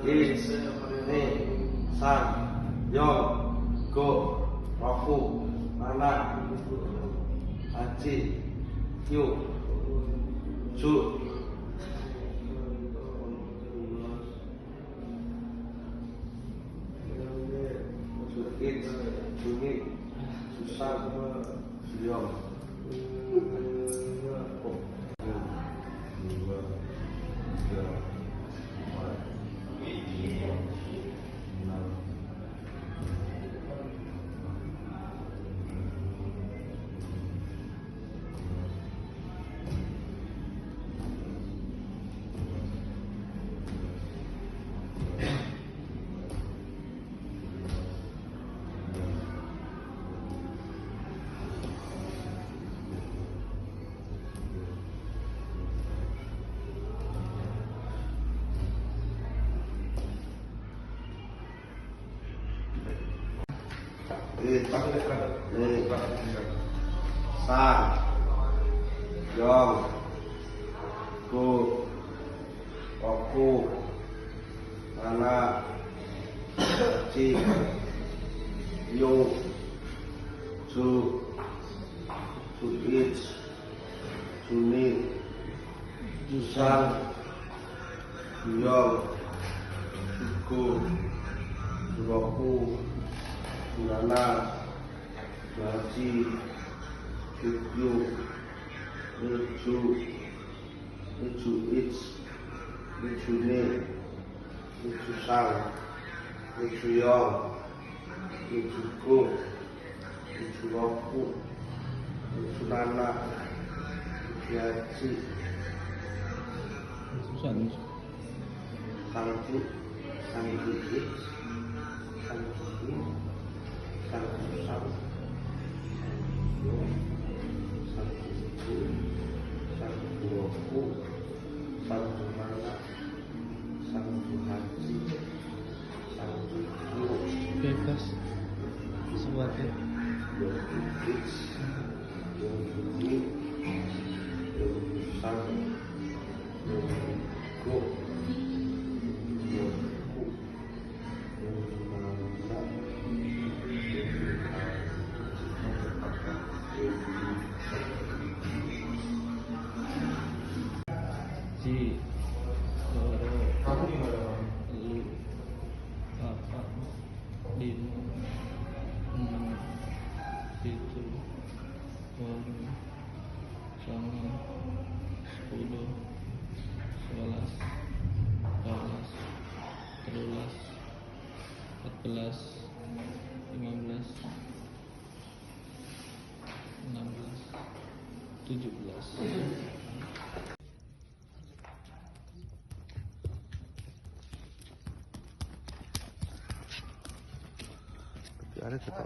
Eat, Ni, San, Yong, Go, Rafu, Anak, Haji, Yu, Su, It, Suni, Susan, Suyong. San, Yong, Go, Oku, Anak, Haji, Yu, Su, It, Suni, Susan, Suyong, Suku, Suroku, Sunana, Haji, Yu, Itu, It, Itu Ni, Itu Sang, Itu Yong, Itu Ku, Itu Roku, Itu Nana, Itu Haji, Sangju, Sangju It, Sangju Ni, Sangju Sang, Sangju Roku, Sangju Nana, Sangju Haji, Sangju Yu, bebas sesuatu It, Ni, Sang, Go, si Loro Lu Bapak Dino 6 7 8 9 10 11 12 13 14 15 16 17 ada kata